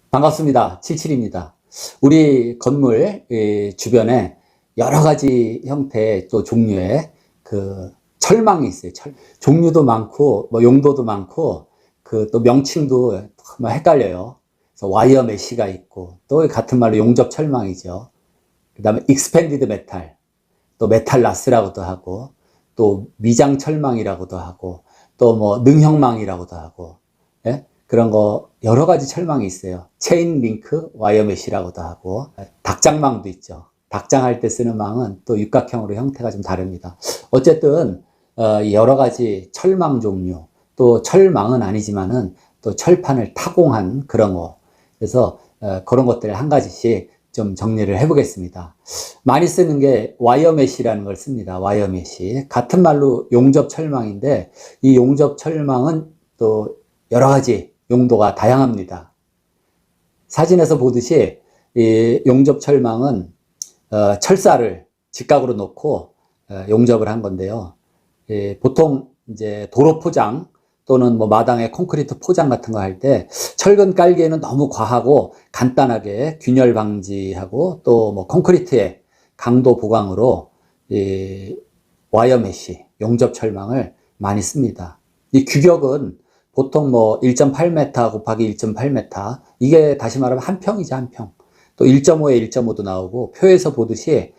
반갑습니다. 77입니다. 우리 건물 주변에 여러 가지 형태의 또 종류의 그 철망이 있어요. 종류도 많고, 용도도 많고, 또 명칭도 헷갈려요. 그래서 와이어 메쉬가 있고, 또 같은 말로 용접 철망이죠. 그 다음에 익스펜디드 메탈, 또 메탈 라스라고도 하고, 또 미장 철망이라고도 하고, 또 능형망이라고도 하고, 예? 그런 거 여러 가지 철망이 있어요. 체인 링크 와이어 메쉬라고도 하고, 닭장망도 있죠. 닭장할 때 쓰는 망은 또 육각형으로 형태가 좀 다릅니다. 어쨌든 여러 가지 철망 종류, 또 철망은 아니지만은 또 철판을 타공한 그런 거. 그래서 그런 것들을 한 가지씩 좀 정리를 해보겠습니다. 많이 쓰는 게 와이어 메쉬라는 걸 씁니다. 와이어 메쉬. 같은 말로 용접 철망인데, 이 용접 철망은 또 여러 가지 용도가 다양합니다. 사진에서 보듯이 이 용접 철망은 철사를 직각으로 놓고 용접을 한 건데요. 보통 이제 도로 포장 또는 마당에 콘크리트 포장 같은 거 할 때 철근 깔기에는 너무 과하고 간단하게 균열 방지하고 또 콘크리트의 강도 보강으로 이 와이어 메쉬 용접 철망을 많이 씁니다. 이 규격은 보통 1.8m 곱하기 1.8m, 이게 다시 말하면 한 평이죠, 한 평. 또 1.5에 1.5도 나오고, 표에서 보듯이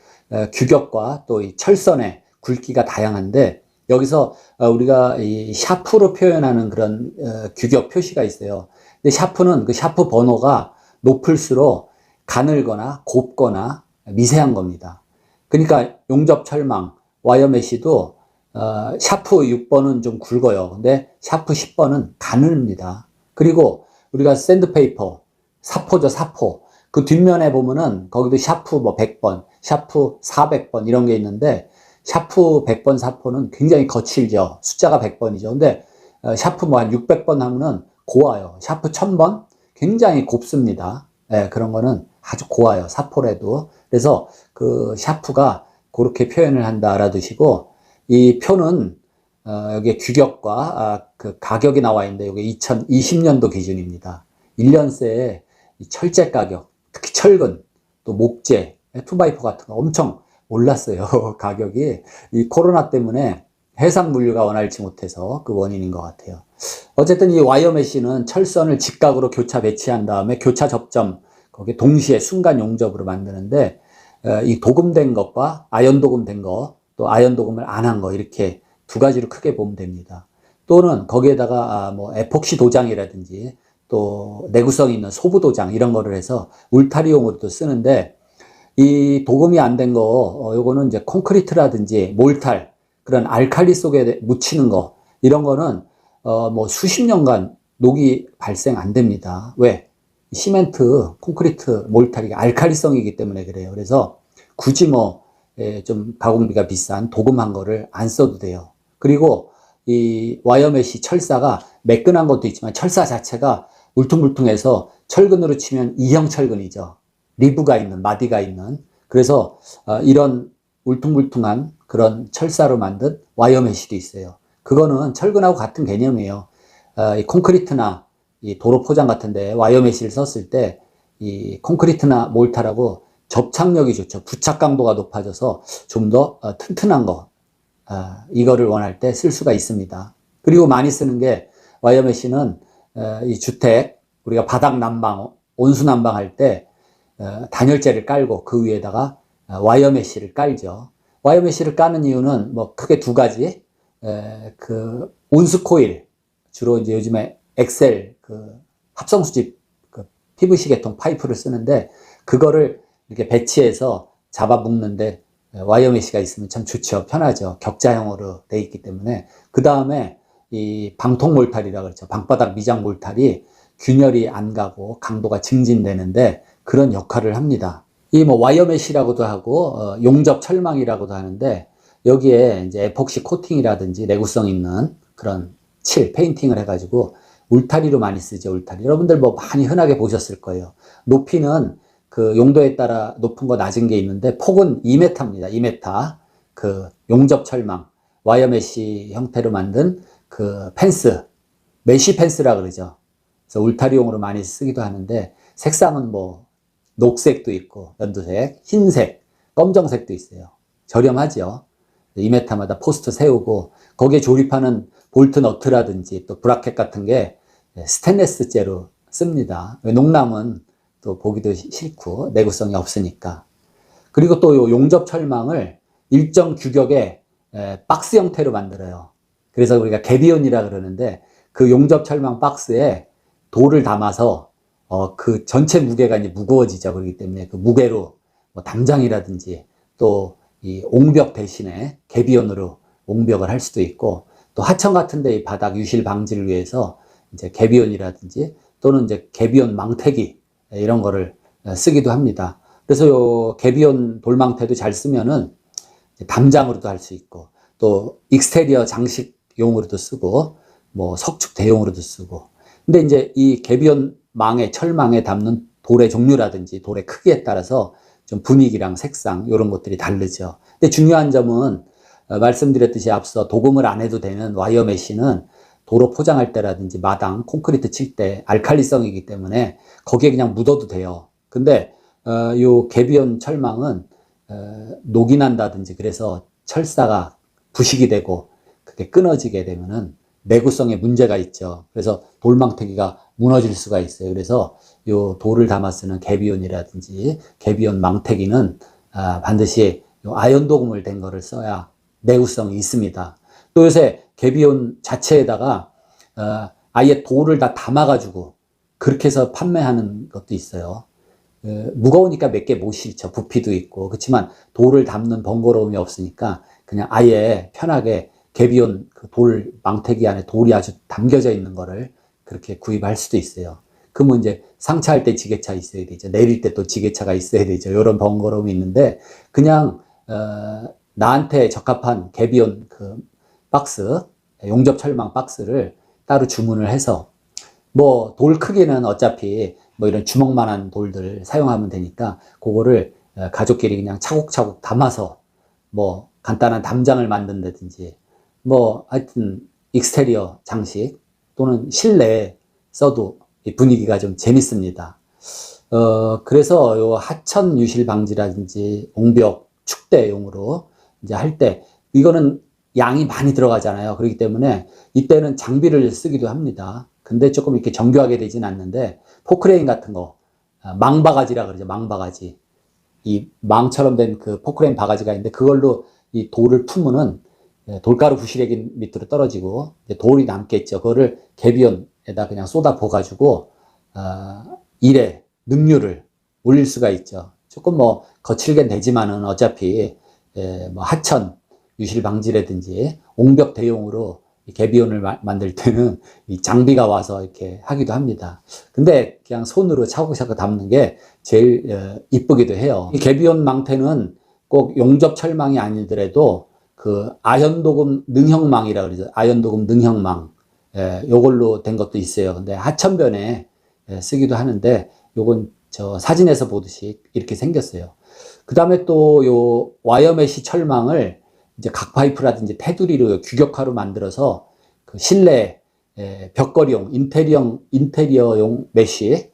규격과 또 이 철선의 굵기가 다양한데, 여기서 우리가 이 샤프로 표현하는 그런 규격 표시가 있어요. 근데 샤프는 그 샤프 번호가 높을수록 가늘거나 곱거나 미세한 겁니다. 그러니까 용접 철망, 와이어 메쉬도 샤프 6번은 좀 굵어요. 근데 샤프 10번은 가늘입니다. 그리고 우리가 샌드페이퍼, 사포죠, 사포. 그 뒷면에 보면은 거기도 샤프 100번, 샤프 400번 이런 게 있는데, 샤프 100번 사포는 굉장히 거칠죠. 숫자가 100번이죠. 근데 샤프 한 600번 하면은 고와요. 샤프 1000번 굉장히 곱습니다. 네, 그런 거는 아주 고와요. 사포래도. 그래서 그 샤프가 그렇게 표현을 한다 알아두시고, 이 표는 여기 규격과 그 가격이 나와 있는데, 여기 2020년도 기준입니다. 1년새의 철제 가격, 특히 철근, 또 목재, 투바이퍼 같은 거 엄청 올랐어요. 가격이. 이 코로나 때문에 해상 물류가 원활치 못해서 그 원인인 것 같아요. 어쨌든 이 와이어 메쉬는 철선을 직각으로 교차 배치한 다음에 교차 접점, 거기에 동시에 순간 용접으로 만드는데, 이 도금된 것과 아연 도금된 것, 또 아연 도금을 안 한 거, 이렇게 두 가지로 크게 보면 됩니다. 또는 거기에다가 에폭시 도장이라든지 또 내구성 있는 소부 도장 이런 거를 해서 울타리용으로도 쓰는데, 이 도금이 안 된 거, 요거는 이제 콘크리트라든지 몰탈, 그런 알칼리 속에 묻히는 거, 이런 거는 수십 년간 녹이 발생 안 됩니다. 왜? 시멘트, 콘크리트, 몰탈이 알칼리성이기 때문에 그래요. 그래서 굳이 좀 가공비가 비싼 도금한 거를 안 써도 돼요. 그리고 이 와이어 메쉬 철사가 매끈한 것도 있지만 철사 자체가 울퉁불퉁해서 철근으로 치면 E형 철근이죠. 리브가 있는, 마디가 있는. 그래서 이런 울퉁불퉁한 그런 철사로 만든 와이어 메쉬도 있어요. 그거는 철근하고 같은 개념이에요. 이 콘크리트나 이 도로 포장 같은데 와이어 메쉬를 썼을 때 이 콘크리트나 몰타라고 접착력이 좋죠. 부착 강도가 높아져서 좀 더 튼튼한 거, 이거를 원할 때 쓸 수가 있습니다. 그리고 많이 쓰는 게 와이어 메쉬는 이 주택, 우리가 바닥 난방, 온수 난방 할 때 단열재를 깔고 그 위에다가 와이어 메쉬를 깔죠. 와이어 메쉬를 까는 이유는 크게 두 가지. 그 온수 코일, 주로 이제 요즘에 엑셀 그 합성 수집 그 PVC 계통 파이프를 쓰는데, 그거를 이렇게 배치해서 잡아 묶는데 와이어 메쉬가 있으면 참 좋죠. 편하죠. 격자형으로 돼 있기 때문에. 그 다음에 이 방통 몰탈이라고 그러죠. 방바닥 미장 몰탈이 균열이 안 가고 강도가 증진되는데 그런 역할을 합니다. 이 와이어 메쉬라고도 하고 용접 철망이라고도 하는데, 여기에 이제 에폭시 코팅이라든지 내구성 있는 그런 칠, 페인팅을 해가지고 울타리로 많이 쓰죠. 울타리. 여러분들 많이 흔하게 보셨을 거예요. 높이는 그 용도에 따라 높은 거 낮은 게 있는데, 폭은 2m입니다. 2m. 그 용접 철망, 와이어 메쉬 형태로 만든 그 펜스, 메쉬 펜스라 그러죠. 그래서 울타리용으로 많이 쓰기도 하는데, 색상은 뭐 녹색도 있고 연두색, 흰색, 검정색도 있어요. 저렴하죠. 2m마다 포스트 세우고 거기에 조립하는 볼트 너트라든지 또 브라켓 같은 게 스테인리스재로 씁니다. 농남은 또 보기도 싫고 내구성이 없으니까. 그리고 또 요 용접 철망을 일정 규격의 박스 형태로 만들어요. 그래서 우리가 개비온이라 그러는데 그 용접 철망 박스에 돌을 담아서 그 전체 무게가 이제 무거워지죠. 그렇기 때문에 그 무게로 뭐 담장이라든지 또 이 옹벽 대신에 개비온으로 옹벽을 할 수도 있고 또 하천 같은 데 이 바닥 유실 방지를 위해서 이제 개비온이라든지 또는 이제 개비온 망태기 이런 거를 쓰기도 합니다. 그래서 요 개비온 돌망태도 잘 쓰면은 담장으로도 할 수 있고 또 익스테리어 장식용으로도 쓰고 뭐 석축 대용으로도 쓰고. 근데 이제 이 개비온 망에 철망에 담는 돌의 종류라든지 돌의 크기에 따라서 좀 분위기랑 색상 이런 것들이 다르죠. 근데 중요한 점은 말씀드렸듯이 앞서 도금을 안 해도 되는 와이어 메쉬는 도로 포장할 때라든지 마당 콘크리트 칠 때 알칼리성이기 때문에 거기에 그냥 묻어도 돼요. 근데 요 개비온 철망은 녹이 난다든지 그래서 철사가 부식이 되고 그게 끊어지게 되면은 내구성에 문제가 있죠. 그래서 돌망태기가 무너질 수가 있어요. 그래서 요 돌을 담아 쓰는 개비온이라든지 개비온 망태기는 반드시 요 아연 도금을 된 거를 써야 내구성이 있습니다. 또 요새 개비온 자체에다가 아예 돌을 다 담아 가지고 그렇게 해서 판매하는 것도 있어요. 무거우니까 몇 개 못 실죠. 부피도 있고. 그렇지만 돌을 담는 번거로움이 없으니까 그냥 아예 편하게 개비온 그 돌 망태기 안에 돌이 아주 담겨져 있는 거를 그렇게 구입할 수도 있어요. 그러면 이제 상차할 때 지게차 있어야 되죠. 내릴 때 또 지게차가 있어야 되죠. 이런 번거로움이 있는데 그냥 나한테 적합한 개비온 그 박스, 용접 철망 박스를 따로 주문을 해서 뭐 돌 크기는 어차피 뭐 이런 주먹만한 돌들 사용하면 되니까 그거를 가족끼리 그냥 차곡차곡 담아서 뭐 간단한 담장을 만든다든지 뭐 하여튼 익스테리어 장식 또는 실내에 써도 분위기가 좀 재밌습니다. 그래서 요 하천 유실 방지라든지 옹벽 축대용으로 이제 할 때 이거는 양이 많이 들어가잖아요. 그렇기 때문에 이때는 장비를 쓰기도 합니다. 근데 조금 이렇게 정교하게 되진 않는데 포크레인 같은 거 망바가지라 그러죠. 망바가지. 이 망처럼 된 그 포크레인 바가지가 있는데 그걸로 이 돌을 풀면은 돌가루 부시래기 밑으로 떨어지고 돌이 남겠죠. 그거를 개비온에다 그냥 쏟아 부어가지고 일에 능률을 올릴 수가 있죠. 조금 뭐 거칠게 되지만은 어차피 뭐 하천 유실 방지라든지 옹벽 대용으로 개비온을 만들 때는 이 장비가 와서 이렇게 하기도 합니다. 근데 그냥 손으로 차곡차곡 담는 게 제일 이쁘기도 해요. 이 개비온 망태는 꼭 용접 철망이 아니더라도 그 아연도금 능형망이라 그러죠. 아연도금 능형망. 요걸로 된 것도 있어요. 근데 하천변에 쓰기도 하는데 요건 저 사진에서 보듯이 이렇게 생겼어요. 그 다음에 또 요 와이어메쉬 철망을 이제 각파이프라든지 테두리로 규격화로 만들어서 그 실내 벽걸이용 인테리어용 메쉬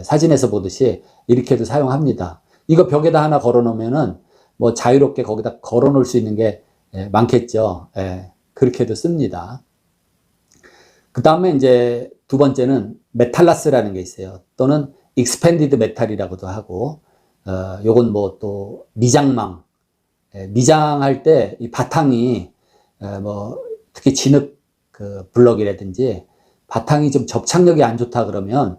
사진에서 보듯이 이렇게도 사용합니다. 이거 벽에다 하나 걸어 놓으면은 뭐 자유롭게 거기다 걸어 놓을 수 있는 게 많겠죠. 그렇게도 씁니다. 그 다음에 이제 두 번째는 메탈라스라는 게 있어요. 또는 익스펜디드 메탈이라고도 하고 요건 뭐 또 미장망 미장할 때 이 바탕이 뭐 특히 진흙 그 블럭이라든지 바탕이 좀 접착력이 안 좋다 그러면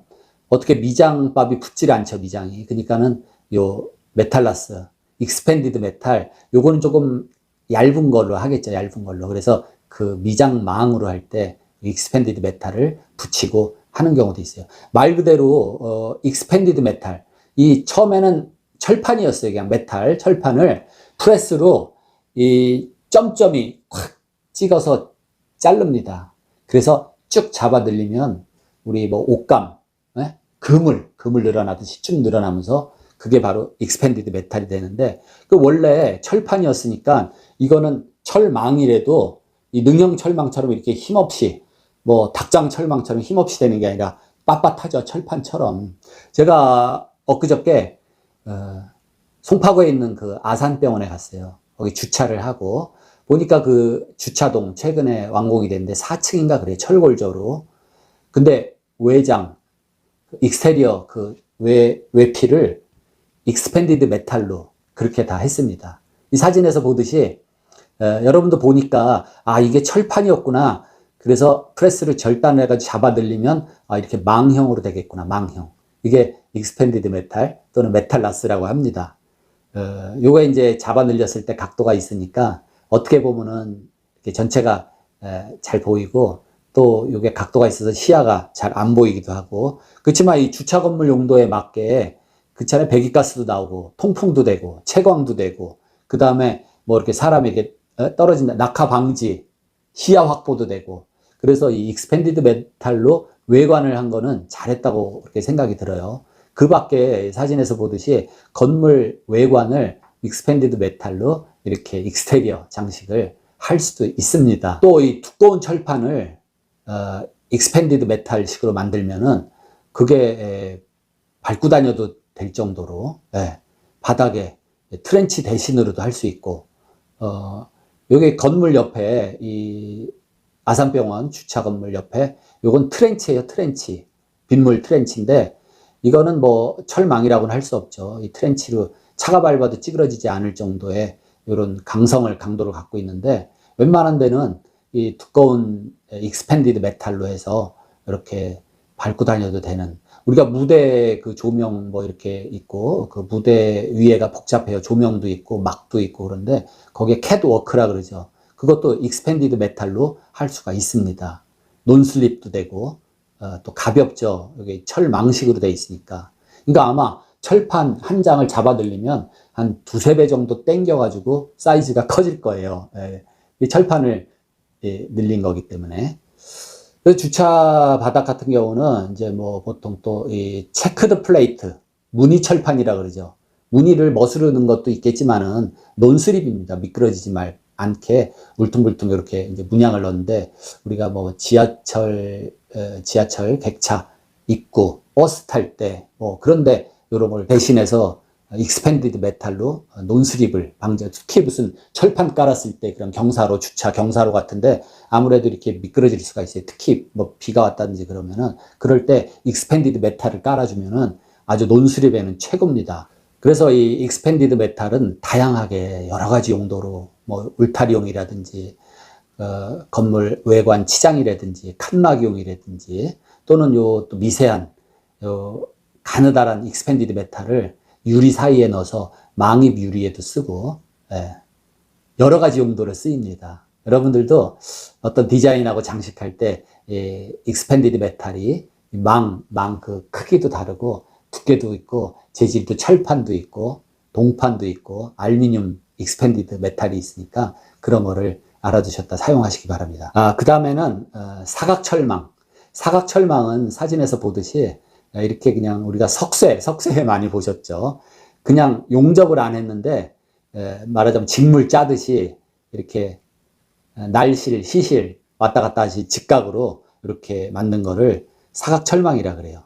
어떻게 미장밥이 붙질 않죠. 미장이. 그러니까는 요 메탈라스 익스펜디드 메탈 요거는 조금 얇은 걸로 하겠죠. 얇은 걸로. 그래서 그 미장망으로 할 때 익스펜디드 메탈을 붙이고 하는 경우도 있어요. 말 그대로 익스펜디드 메탈 이 처음에는 철판이었어요. 그냥 메탈 철판을 프레스로 이 점점이 확 찍어서 자릅니다. 그래서 쭉 잡아 늘리면 우리 뭐 옷감, 그물 늘어나듯이 쭉 늘어나면서 그게 바로 익스펜디드 메탈이 되는데 그 원래 철판이었으니까 이거는 철망이라도 이 능형 철망처럼 이렇게 힘없이 뭐 닭장 철망처럼 힘없이 되는 게 아니라 빳빳하죠. 철판처럼. 제가 엊그저께 송파구에 있는 그 아산병원에 갔어요. 거기 주차를 하고 보니까 그 주차동 최근에 완공이 됐는데 4층인가 그래요. 철골조로. 근데 외장, 익스테리어 그 외피를 익스펜디드 메탈로 그렇게 다 했습니다. 이 사진에서 보듯이 여러분도 보니까 아 이게 철판이었구나. 그래서 프레스를 절단해가지고 잡아 늘리면 아 이렇게 망형으로 되겠구나. 망형. 이게 익스펜디드 메탈 또는 메탈라스라고 합니다. 요거 이제 잡아 늘렸을 때 각도가 있으니까 어떻게 보면은 이렇게 전체가 잘 보이고 또 요게 각도가 있어서 시야가 잘 안 보이기도 하고 그렇지만 이 주차 건물 용도에 맞게 그 차에 배기가스도 나오고 통풍도 되고 채광도 되고 그 다음에 뭐 이렇게 사람에게 떨어진다 낙하 방지 시야 확보도 되고 그래서 이 익스펜디드 메탈로 외관을 한 거는 잘했다고 그렇게 생각이 들어요. 그 밖에 사진에서 보듯이 건물 외관을 익스펜디드 메탈로 이렇게 익스테리어 장식을 할 수도 있습니다. 또 이 두꺼운 철판을 익스펜디드 메탈식으로 만들면은 그게 밟고 다녀도 될 정도로 바닥에 트렌치 대신으로도 할 수 있고 여기 건물 옆에 이 아산병원 주차 건물 옆에 요건 트렌치예요. 트렌치 빗물 트렌치인데 이거는 뭐 철망이라고는 할 수 없죠. 이 트렌치로 차가 밟아도 찌그러지지 않을 정도의 이런 강도를 갖고 있는데 웬만한 데는 이 두꺼운 익스펜디드 메탈로 해서 이렇게 밟고 다녀도 되는 우리가 무대 그 조명 뭐 이렇게 있고 그 무대 위에가 복잡해요. 조명도 있고 막도 있고 그런데 거기에 캣워크라 그러죠. 그것도 익스펜디드 메탈로 할 수가 있습니다. 논슬립도 되고 또 가볍죠. 여기 철망식으로 돼 있으니까. 그러니까 아마 철판 한 장을 잡아 늘리면 한 두세 배 정도 당겨 가지고 사이즈가 커질 거예요. 이 철판을 늘린 거기 때문에. 그래서 주차 바닥 같은 경우는 이제 뭐 보통 또 이 체크드 플레이트, 무늬 철판이라 그러죠. 무늬를 멋으르는 것도 있겠지만은 논스립입니다. 미끄러지지 않게 울퉁불퉁 이렇게 이제 문양을 넣는데 우리가 뭐 지하철 객차 입구, 버스 탈 때 뭐 그런데 이런 걸 대신해서 익스펜디드 메탈로 논스립을 방지, 특히 무슨 철판 깔았을 때 그런 경사로, 주차 경사로 같은데 아무래도 이렇게 미끄러질 수가 있어요. 특히 뭐 비가 왔다든지 그러면은 그럴 때 익스펜디드 메탈을 깔아주면은 아주 논스립에는 최고입니다. 그래서 이 익스펜디드 메탈은 다양하게 여러 가지 용도로 뭐 울타리용이라든지 건물 외관 치장이라든지 칸막이용이라든지 또는 요 또 미세한 요 가느다란 익스펜디드 메탈을 유리 사이에 넣어서 망입 유리에도 쓰고 여러 가지 용도로 쓰입니다. 여러분들도 어떤 디자인하고 장식할 때 익스펜디드 메탈이 망 그 크기도 다르고 두께도 있고 재질도 철판도 있고 동판도 있고 알루미늄 익스펜디드 메탈이 있으니까 그런 거를 알아두셨다 사용하시기 바랍니다. 그 다음에는 사각철망. 사각철망은 사진에서 보듯이 이렇게 그냥 우리가 석쇠 많이 보셨죠. 그냥 용접을 안 했는데 말하자면 직물 짜듯이 이렇게 날실, 시실 왔다 갔다 하시 직각으로 이렇게 만든 거를 사각철망이라 그래요.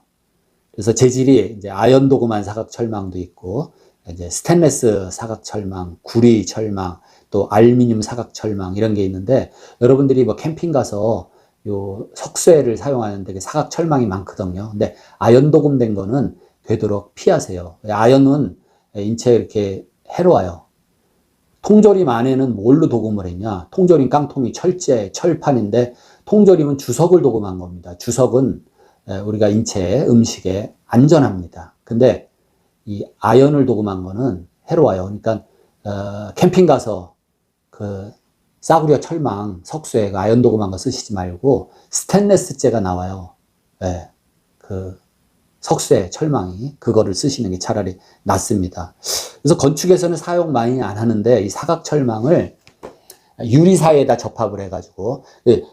그래서 재질이 이제 아연 도금한 사각철망도 있고 이제 스테인리스 사각철망, 구리 철망, 또 알루미늄 사각철망 이런 게 있는데 여러분들이 뭐 캠핑 가서 요 석쇠를 사용하는데 사각철망이 많거든요. 근데 아연 도금된 거는 되도록 피하세요. 아연은 인체에 이렇게 해로워요. 통조림 안에는 뭘로 도금을 했냐? 통조림 깡통이 철제, 철판인데 통조림은 주석을 도금한 겁니다. 주석은 우리가 인체에 음식에 안전합니다. 근데 이 아연을 도금한 거는 해로워요. 그러니까 캠핑 가서 그 싸구려 철망, 석쇠, 아연 도금한 거 쓰시지 말고 스테인리스재가 나와요. 그 석쇠, 철망이 그거를 쓰시는 게 차라리 낫습니다. 그래서 건축에서는 사용 많이 안 하는데 이 사각철망을 유리 사이에다 접합을 해가지고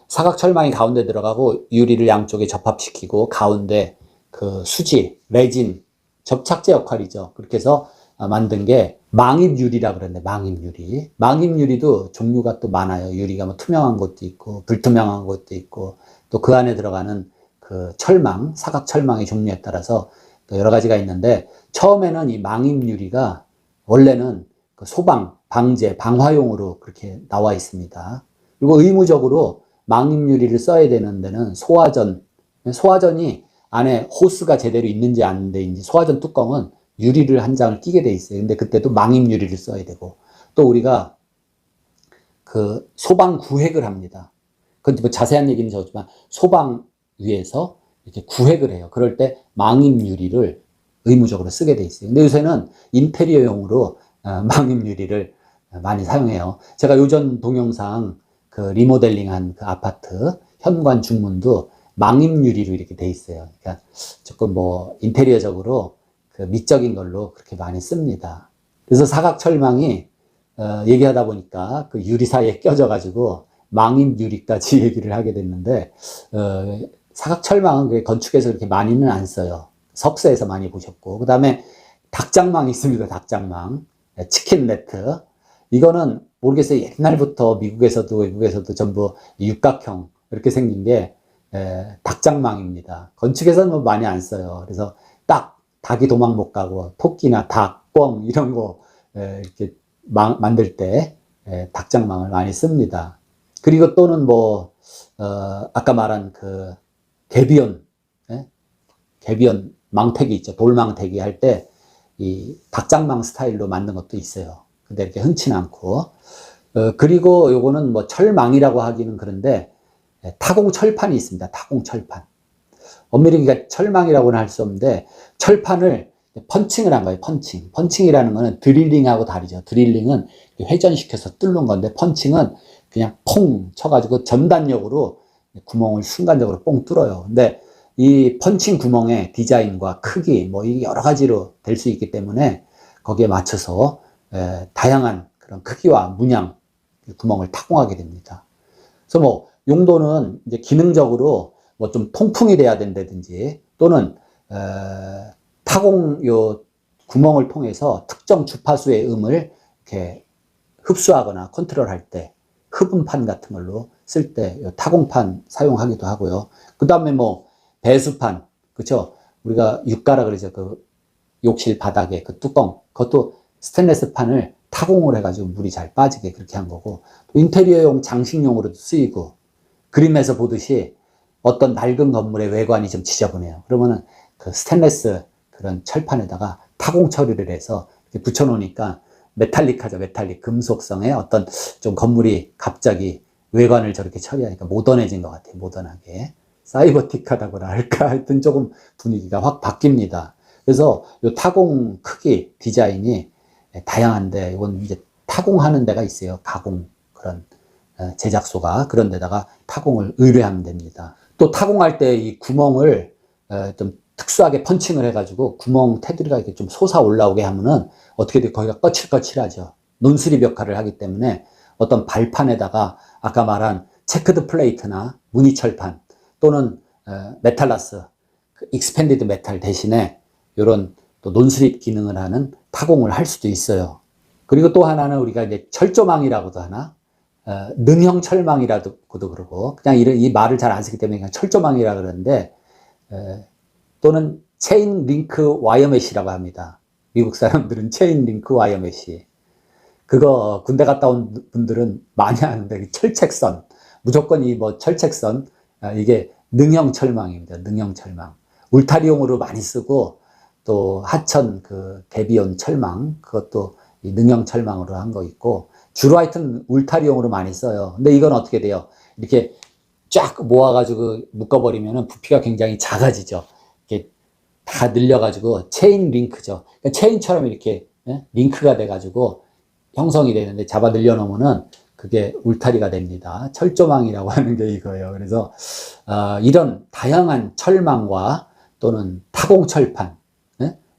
사각철망이 가운데 들어가고 유리를 양쪽에 접합시키고 가운데 그 수지, 레진, 접착제 역할이죠. 그렇게 해서 만든 게 망입유리라 그러는데 망입유리. 망입유리도 종류가 또 많아요. 유리가 뭐 투명한 것도 있고 불투명한 것도 있고 또 그 안에 들어가는 그 철망, 사각 철망의 종류에 따라서 또 여러 가지가 있는데, 처음에는 이 망입유리가 원래는 그 소방, 방제, 방화용으로 그렇게 나와 있습니다. 그리고 의무적으로 망입유리를 써야 되는 데는 소화전이 안에 호스가 제대로 있는지 안 되는지, 소화전 뚜껑은 유리를 한 장을 끼게 돼 있어요. 근데 그때도 망입유리를 써야 되고, 또 우리가 그 소방 구획을 합니다. 그건 뭐 자세한 얘기는 저지만 소방 위에서 이렇게 구획을 해요. 그럴 때 망임유리를 의무적으로 쓰게 돼 있어요. 근데 요새는 인테리어용으로 망임유리를 많이 사용해요. 제가 요전 동영상 그 리모델링한 그 아파트 현관 중문도 망임유리로 이렇게 돼 있어요. 그러니까 조금 뭐 인테리어적으로 그 미적인 걸로 그렇게 많이 씁니다. 그래서 사각철망이 얘기하다 보니까 그 유리 사이에 껴져가지고 망임유리까지 얘기를 하게 됐는데, 사각철망은 건축에서 그렇게 많이는 안 써요. 석쇠에서 많이 보셨고, 그 다음에 닭장망이 있습니다. 닭장망, 치킨 네트. 이거는 모르겠어요. 옛날부터 미국에서도 외국에서도 전부 육각형 이렇게 생긴 게 닭장망입니다. 건축에서는 뭐 많이 안 써요. 그래서 딱 닭이 도망 못 가고 토끼나 닭, 꿩 이런 거 이렇게 만들 때 닭장망을 많이 씁니다. 그리고 또는 뭐 아까 말한 그 개비온, 개비온 망태기 있죠. 돌망태기 할 때 이 닭장망 스타일로 만든 것도 있어요. 근데 이렇게 흔치 않고, 그리고 요거는 뭐 철망이라고 하기는 그런데 타공 철판이 있습니다. 타공 철판. 엄밀히 그러니까 철망이라고는 할 수 없는데, 철판을 펀칭을 한 거예요. 펀칭이라는 거는 드릴링하고 다르죠. 드릴링은 회전시켜서 뚫는 건데, 펀칭은 그냥 퐁 쳐가지고 전단력으로 구멍을 순간적으로 뽕 뚫어요. 근데 이 펀칭 구멍의 디자인과 크기 뭐 여러 가지로 될 수 있기 때문에 거기에 맞춰서 다양한 그런 크기와 문양 구멍을 타공하게 됩니다. 그래서 뭐 용도는 이제 기능적으로 뭐 좀 통풍이 돼야 된다든지, 또는 타공 요 구멍을 통해서 특정 주파수의 음을 이렇게 흡수하거나 컨트롤할 때 흡음판 같은 걸로 쓸 때 타공판 사용하기도 하고요. 그 다음에 뭐 배수판, 그렇죠? 우리가 육가라 그러죠. 그 욕실 바닥에 그 뚜껑, 그것도 스테인리스 판을 타공을 해가지고 물이 잘 빠지게 그렇게 한 거고, 인테리어용 장식용으로도 쓰이고, 그림에서 보듯이 어떤 낡은 건물의 외관이 좀 지저분해요. 그러면은 그 스테인리스 그런 철판에다가 타공 처리를 해서 이렇게 붙여놓으니까 메탈릭하죠. 메탈릭, 금속성의 어떤 좀 건물이 갑자기 외관을 저렇게 처리하니까 모던해진 것 같아요. 모던하게. 사이버틱하다고나 할까? 하여튼 조금 분위기가 확 바뀝니다. 그래서 이 타공 크기, 디자인이 다양한데, 이건 이제 타공하는 데가 있어요. 가공, 그런 제작소가. 그런 데다가 타공을 의뢰하면 됩니다. 또 타공할 때 이 구멍을 좀 특수하게 펀칭을 해가지고 구멍 테두리가 이렇게 좀 솟아 올라오게 하면은 어떻게 돼? 거기가 거칠거칠하죠. 논스립 역할을 하기 때문에 어떤 발판에다가 아까 말한 체크드 플레이트나 무늬철판, 또는 메탈라스, 익스펜디드 메탈 대신에 이런 또 논스립 기능을 하는 타공을 할 수도 있어요. 그리고 또 하나는 우리가 이제 철조망이라고도 하나, 능형 철망이라고도 그러고, 그냥 이 말을 잘 안 쓰기 때문에 그냥 철조망이라 그러는데, 또는 체인 링크 와이어 메시라고 합니다. 미국 사람들은 체인 링크 와이어 메시. 그거 군대 갔다 온 분들은 많이 아는데, 철책선. 무조건 이 뭐 철책선, 이게 능형 철망입니다. 능형 철망. 울타리용으로 많이 쓰고, 또 하천 그 개비온 철망, 그것도 이 능형 철망으로 한 거 있고, 주로 하여튼 울타리용으로 많이 써요. 근데 이건 어떻게 돼요? 이렇게 쫙 모아가지고 묶어버리면 부피가 굉장히 작아지죠. 이렇게 다 늘려가지고 체인 링크죠. 그러니까 체인처럼 이렇게 링크가 돼가지고 형성이 되는데, 잡아 늘려놓으면은 그게 울타리가 됩니다. 철조망이라고 하는 게 이거예요. 그래서 이런 다양한 철망과 또는 타공철판,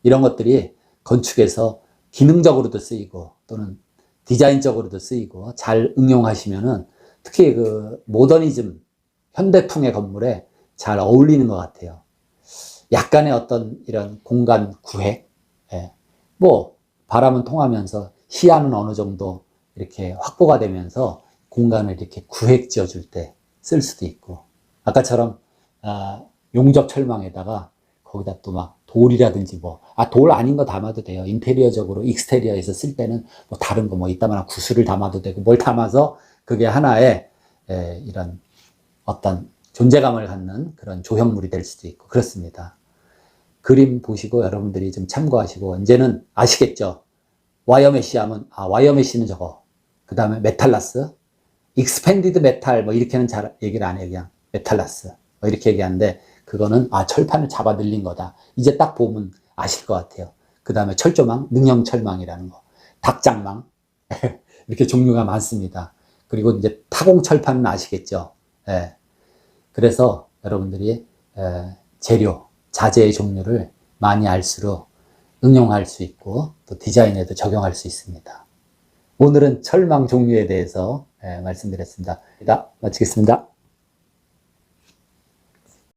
이런 것들이 건축에서 기능적으로도 쓰이고 또는 디자인적으로도 쓰이고 잘 응용하시면은 특히 그 모더니즘, 현대풍의 건물에 잘 어울리는 것 같아요. 약간의 어떤 이런 공간 구획, 뭐 바람은 통하면서 시야는 어느 정도 이렇게 확보가 되면서 공간을 이렇게 구획 지어줄 때 쓸 수도 있고, 아까처럼 용접 철망에다가 거기다 또 막 돌이라든지 돌 아닌 거 담아도 돼요. 인테리어적으로 익스테리어에서 쓸 때는 뭐 다른 거 뭐 이따만한 구슬을 담아도 되고 뭘 담아서 그게 하나의 이런 어떤 존재감을 갖는 그런 조형물이 될 수도 있고 그렇습니다. 그림 보시고 여러분들이 좀 참고하시고 이제는 아시겠죠? 와이어 메쉬 하면 와이어 메쉬는 저거, 그 다음에 메탈라스, 익스펜디드 메탈 뭐 이렇게는 잘 얘기를 안 해요. 그냥 메탈라스 뭐 이렇게 얘기하는데 그거는 철판을 잡아 늘린 거다. 이제 딱 보면 아실 것 같아요. 그 다음에 철조망, 능형 철망이라는 거, 닭장망 이렇게 종류가 많습니다. 그리고 이제 타공 철판은 아시겠죠? 예. 그래서 여러분들이 재료, 자재의 종류를 많이 알수록 응용할 수 있고 또 디자인에도 적용할 수 있습니다. 오늘은 철망 종류에 대해서 말씀드렸습니다. 마치겠습니다.